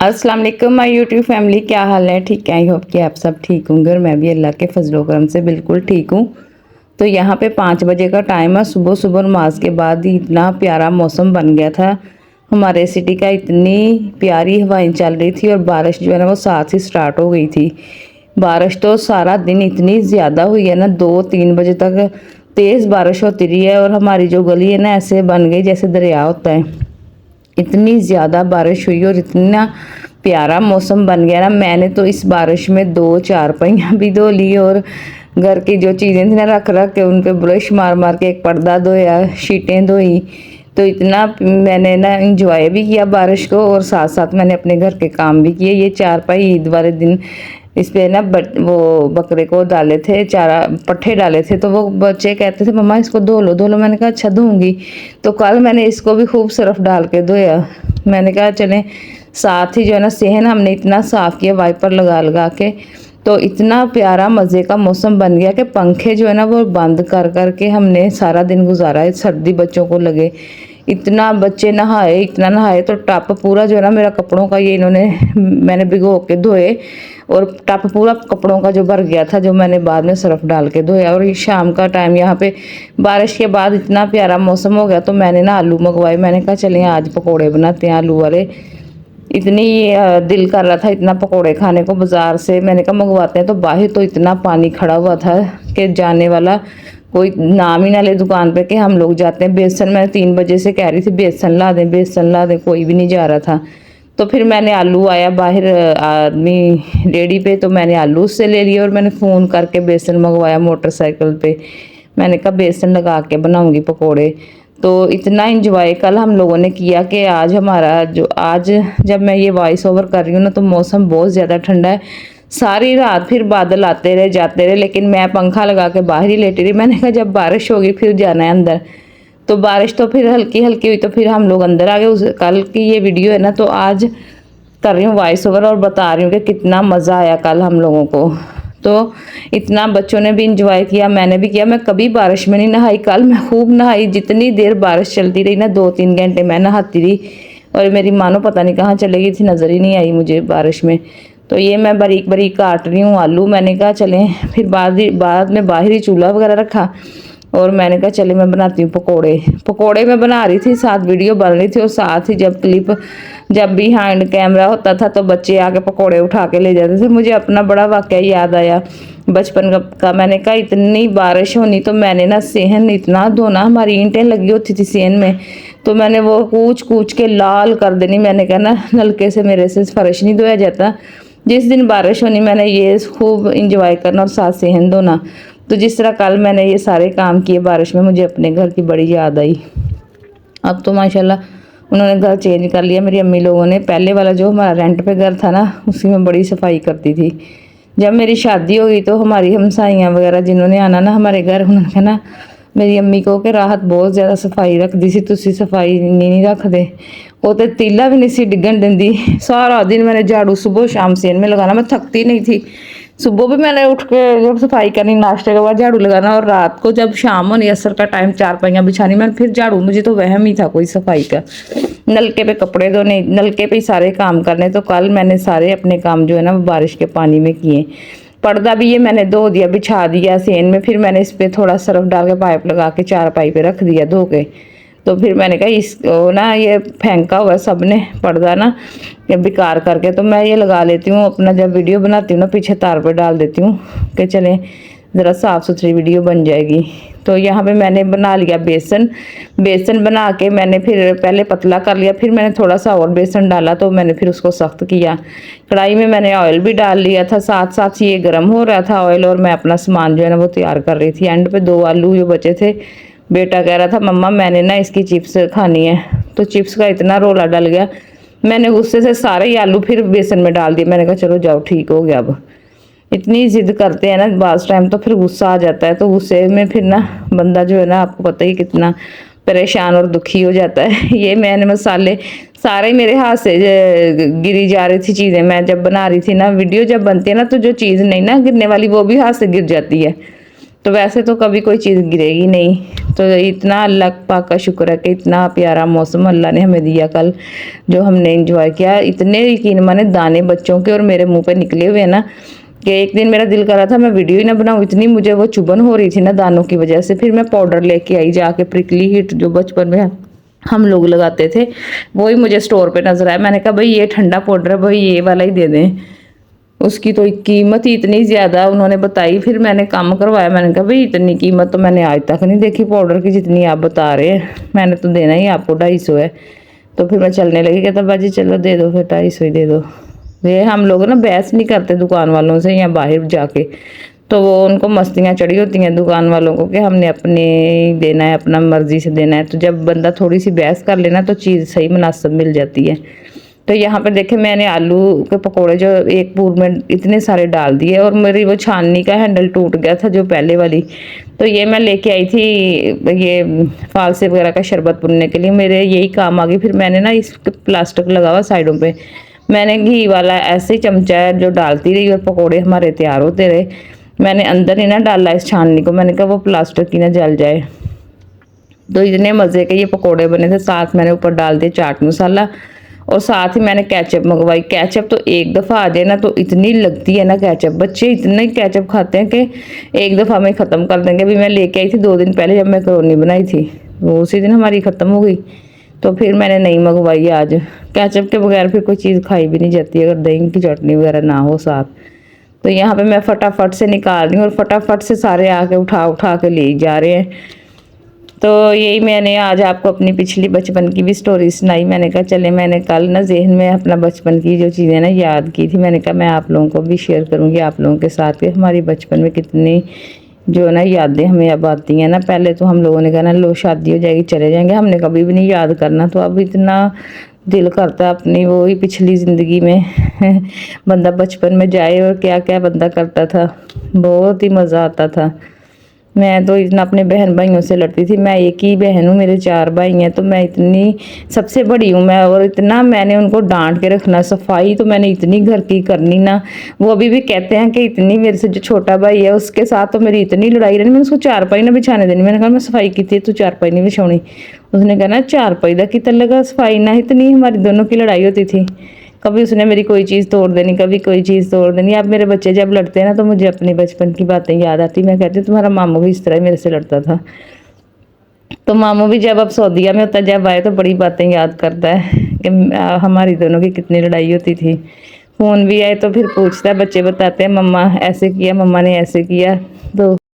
अस्सलाम वालेकुम my YouTube family, क्या हाल है? ठीक है, आई होप कि आप सब ठीक होंगे और मैं भी अल्लाह के फजलो करम से बिल्कुल ठीक हूँ। तो यहाँ पे 5 बजे का टाइम है। सुबह सुबह नमाज के बाद ही इतना प्यारा मौसम बन गया था हमारे सिटी का। इतनी प्यारी हवाएं चल रही थी और बारिश जो है ना वो साथ ही स्टार्ट हो गई थी। बारिश तो सारा दिन इतनी ज़्यादा हुई है ना, 2-3 बजे तक तेज़ बारिश होती रही है। और हमारी जो गली है ना ऐसे बन गई जैसे दरिया होता है। इतनी ज़्यादा बारिश हुई और इतना प्यारा मौसम बन गया ना। मैंने तो इस बारिश में 2 चारपाइयाँ भी धो ली और घर की जो चीज़ें थी ना रख रख के उन पे ब्रश मार मार के एक पर्दा धोया, शीटें धोई। तो इतना मैंने ना इंजॉय भी किया बारिश को और साथ साथ मैंने अपने घर के काम भी किए। ये चारपाई ईद वाले दिन इस पे ना वो बकरे को डाले थे, चारा पट्ठे डाले थे। तो वो बच्चे कहते थे मम्मा इसको धो लो धो लो। मैंने कहा अच्छा धोऊंगी। तो कल मैंने इसको भी खूब सरफ डाल के धोया। मैंने कहा चलें, साथ ही जो है ना सहन हमने इतना साफ़ किया वाइपर लगा लगा के। तो इतना प्यारा मज़े का मौसम बन गया कि पंखे जो है ना वो बंद कर कर के हमने सारा दिन गुजारा है। सर्दी बच्चों को लगे, इतना बच्चे नहाए, इतना नहाए। तो टप पूरा जो है ना मेरा कपड़ों का ये इन्होंने मैंने भिगो के धोए और टप पूरा कपड़ों का जो भर गया था, जो मैंने बाद में सरफ डाल के धोया। और ये शाम का टाइम यहाँ पे बारिश के बाद इतना प्यारा मौसम हो गया तो मैंने ना आलू मंगवाए। मैंने कहा चलिए आज पकोड़े बनाते हैं आलू वाले। इतनी दिल कर रहा था इतना पकोड़े खाने को बाज़ार से। मैंने कहा मंगवाते हैं। तो बाहर तो इतना पानी खड़ा हुआ था कि जाने वाला कोई नाम ही ना ले दुकान पे कि हम लोग जाते हैं। बेसन मैं 3 बजे से कह रही थी बेसन ला दें बेसन ला दें, कोई भी नहीं जा रहा था। तो फिर मैंने आलू आया बाहर आदमी रेडी पे, तो मैंने आलू उससे ले लिया और मैंने फ़ोन करके बेसन मंगवाया मोटरसाइकिल पे। मैंने कहा बेसन लगा के बनाऊंगी पकोड़े। तो इतना इंजॉय कल हम लोगों ने किया कि आज हमारा जो आज जब मैं ये वॉइस ओवर कर रही हूँ ना तो मौसम बहुत ज़्यादा ठंडा है। सारी रात फिर बादल आते रहे जाते रहे, लेकिन मैं पंखा लगा के बाहर ही लेटी रही। मैंने कहा जब बारिश होगी फिर जाना है अंदर। तो बारिश तो फिर हल्की हल्की हुई तो फिर हम लोग अंदर आ गए। उस कल की ये वीडियो है ना तो आज कर रही हूँ वॉइस ओवर और बता रही हूँ कि कितना मज़ा आया कल हम लोगों को। तो इतना बच्चों ने भी इंजॉय किया, मैंने भी किया। मैं कभी बारिश में नहीं नहाई, कल मैं खूब नहाई। जितनी देर बारिश चलती रही ना 2-3 घंटे मैं नहाती रही और मेरी मानो पता नहीं कहाँ चली गई थी, नज़र ही नहीं आई मुझे बारिश में। तो ये मैं बारीक बारीक काट रही हूँ आलू। मैंने कहा चलें, फिर बाद में बाहर ही चूल्हा वगैरह रखा और मैंने कहा चले मैं बनाती हूँ पकोड़े। पकोड़े मैं बना रही थी, साथ वीडियो बन रही थी और साथ ही जब भी हैंड कैमरा होता था तो बच्चे आके पकोड़े उठा के ले जाते थे। मुझे अपना बड़ा वाकया याद आया बचपन का। मैंने कहा इतनी बारिश होनी तो मैंने ना सेहन इतना धोना, हमारी ईंटें लगी होती थी सेहन में, तो मैंने वो कूच कूच के लाल कर देनी। मैंने कहा ना नलके से मेरे से फर्श नहीं धोया जाता। जिस दिन बारिश होनी मैंने ये खूब इंजॉय करना और साथ सेहन धोना। तो जिस तरह कल मैंने ये सारे काम किए बारिश में, मुझे अपने घर की बड़ी याद आई। अब तो माशाल्लाह उन्होंने घर चेंज कर लिया मेरी अम्मी लोगों ने। पहले वाला जो हमारा रेंट पे घर था ना उसी में बड़ी सफाई करती थी। जब मेरी शादी हो गई तो हमारी हमसाइयाँ वगैरह जिन्होंने आना ना हमारे घर, उन्होंने कहना मेरी अम्मी को कि राहत बहुत ज़्यादा सफाई रखती सी, तुसी सफाई नहीं रखते। वो तो तीला भी नहीं सी डिगन देंदी। सारा दिन मैंने झाड़ू सुबह शाम सेन में लगाना, मैं थकती नहीं थी। सुबह भी मैंने उठ के जब सफाई करनी, नाश्ते के बाद झाड़ू लगाना और रात को जब शाम होनी असर का टाइम चारपाइयाँ बिछानी मैंने फिर झाड़ू। मुझे तो वहम ही था कोई सफाई का। नलके पे कपड़े धोने, नलके पे ही सारे काम करने। तो कल मैंने सारे अपने काम जो है ना वो बारिश के पानी में किए। पर्दा भी ये मैंने धो दिया, बिछा दिया सेन में। फिर मैंने इस पर थोड़ा सरफ डाल के पाइप लगा के चारपाई पे रख दिया धो के। तो फिर मैंने कहा इसको ना ये फेंका हुआ सब ने पर्दा ना ये बेकार करके, तो मैं ये लगा लेती हूँ अपना। जब वीडियो बनाती हूँ ना पीछे तार पे डाल देती हूँ कि चलें ज़रा साफ़ सुथरी वीडियो बन जाएगी। तो यहाँ पे मैंने बना लिया बेसन। बेसन बना के मैंने फिर पहले पतला कर लिया, फिर मैंने थोड़ा सा और बेसन डाला तो मैंने फिर उसको सख्त किया। कढ़ाई में मैंने ऑयल भी डाल लिया था, साथ साथ ये गर्म हो रहा था ऑयल और मैं अपना सामान जो है ना वो तैयार कर रही थी। एंड पे 2 आलू जो बचे थे, बेटा कह रहा था मम्मा मैंने ना इसकी चिप्स खानी है। तो चिप्स का इतना रोला डल गया, मैंने गुस्से से सारे ही आलू फिर बेसन में डाल दिए। मैंने कहा चलो जाओ ठीक हो गया। अब इतनी ज़िद करते हैं ना बाज़ टाइम तो फिर गुस्सा आ जाता है। तो गुस्से में फिर ना बंदा जो है ना आपको पता ही कितना परेशान और दुखी हो जाता है। ये मैंने मसाले सारे मेरे हाथ से गिरी जा रही थी चीज़ें। मैं जब बना रही थी ना वीडियो जब बनती है ना तो जो चीज़ नहीं ना गिरने वाली वो भी हाथ से गिर जाती है। तो वैसे तो कभी कोई चीज़ गिरेगी नहीं। तो इतना अल्लाह पाक का शुक्र है कि इतना प्यारा मौसम अल्लाह ने हमें दिया कल, जो हमने इंजॉय किया। इतने यकीन माने दाने बच्चों के और मेरे मुंह पे निकले हुए ना कि एक दिन मेरा दिल कर रहा था मैं वीडियो ही ना बनाऊं, इतनी मुझे वो चुभन हो रही थी ना दानों की वजह से। फिर मैं पाउडर लेके आई जाके, प्रिकली हीट जो बचपन में हम लोग लगाते थे, वही मुझे स्टोर पे नजर आया। मैंने कहा भाई ये ठंडा पाउडर है, भाई ये वाला ही दे दें। उसकी तो कीमत ही इतनी ज़्यादा उन्होंने बताई। फिर मैंने काम करवाया, मैंने कहा भाई इतनी कीमत तो मैंने आज तक नहीं देखी पाउडर की जितनी आप बता रहे हैं, मैंने तो देना ही आपको 250 है। तो फिर मैं चलने लगी, कहता बाजी चलो दे दो, फिर 250 ही दे दो। ये हम लोग ना बहस नहीं करते दुकान वालों से या बाहर जाके, तो वो उनको मस्तियाँ चढ़ी होती हैं दुकान वालों को कि हमने अपने देना है, अपना मर्जी से देना है। तो जब बंदा थोड़ी सी बहस कर लेना तो चीज़ सही मुनासिब मिल जाती है। तो यहाँ पर देखे मैंने आलू के पकोड़े जो एक पूर में इतने सारे डाल दिए, और मेरी वो छाननी का हैंडल टूट गया था जो पहले वाली। तो ये मैं लेके आई थी ये फालसे वगैरह का शरबत पुनने के लिए, मेरे यही काम आ गई। फिर मैंने ना इस प्लास्टिक लगा हुआ साइडों पे, मैंने घी वाला ऐसे ही चमचा है जो डालती रही और पकोड़े हमारे तैयार होते रहे। मैंने अंदर ही ना डाला इस छाननी को, मैंने कहा वो प्लास्टिक की ना जल जाए। तो इतने मज़े के ये पकोड़े बने थे। साथ मैंने ऊपर डाल दिया चाट मसाला, और साथ ही मैंने केचप मंगवाई। केचप तो एक दफ़ा आ जाए ना तो इतनी लगती है ना केचप, बच्चे इतने केचप खाते हैं कि एक दफ़ा में ख़त्म कर देंगे। अभी मैं लेके आई थी 2 दिन पहले जब मैकरोनी बनाई थी, वो उसी दिन हमारी ख़त्म हो गई। तो फिर मैंने नहीं मंगवाई आज। केचप के बगैर फिर कोई चीज़ खाई भी नहीं जाती अगर दही की चटनी वगैरह ना हो साथ। तो यहाँ पे मैं फटाफट से निकाल रही हूँ, और फटाफट से सारे आके उठा उठा के ले जा रहे हैं। तो यही मैंने आज आपको अपनी पिछली बचपन की भी स्टोरी सुनाई। मैंने कहा चले, मैंने कल ना जहन में अपना बचपन की जो चीज़ें ना याद की थी, मैंने कहा मैं आप लोगों को भी शेयर करूँगी, आप लोगों के साथ कि हमारी बचपन में कितनी जो ना यादें हमें अब आती हैं ना। पहले तो हम लोगों ने कहा ना लो शादी हो जाएगी चले जाएंगे, हमने कभी भी नहीं याद करना। तो अब इतना दिल करता है अपनी वो ही पिछली ज़िंदगी में बंदा बचपन में जाए और क्या क्या बंदा करता था, बहुत ही मज़ा आता था। मैं तो इतना अपने बहन भाइयों से लड़ती थी। मैं एक ही बहन हूँ, मेरे 4 भाई हैं, तो मैं इतनी सबसे बड़ी हूँ मैं, और इतना मैंने उनको डांट के रखना। सफाई तो मैंने इतनी घर की करनी ना, वो अभी भी कहते हैं कि इतनी मेरे से जो छोटा भाई है उसके साथ तो मेरी इतनी लड़ाई रहनी, मैंने उसको चारपाई ना बिछाने देनी। मैंने कहा मैं सफाई की थी, तू चारपाई नहीं बिछानी। उसने कहा ना चारपाई का कितना लगा सफाई ना, इतनी हमारी दोनों की लड़ाई होती थी। कभी उसने मेरी कोई चीज़ तोड़ देनी, कभी कोई चीज़ तोड़ देनी। अब मेरे बच्चे जब लड़ते हैं ना तो मुझे अपने बचपन की बातें याद आती। मैं कहती हूँ तुम्हारा मामू भी इस तरह ही मेरे से लड़ता था। तो मामू भी जब अब सऊदीया में होता है, जब आए तो बड़ी बातें याद करता है कि हमारी दोनों की कितनी लड़ाई होती थी। फ़ोन भी आए तो फिर पूछता है, बच्चे बताते हैं मम्मा ऐसे किया, मम्मा ने ऐसे किया। तो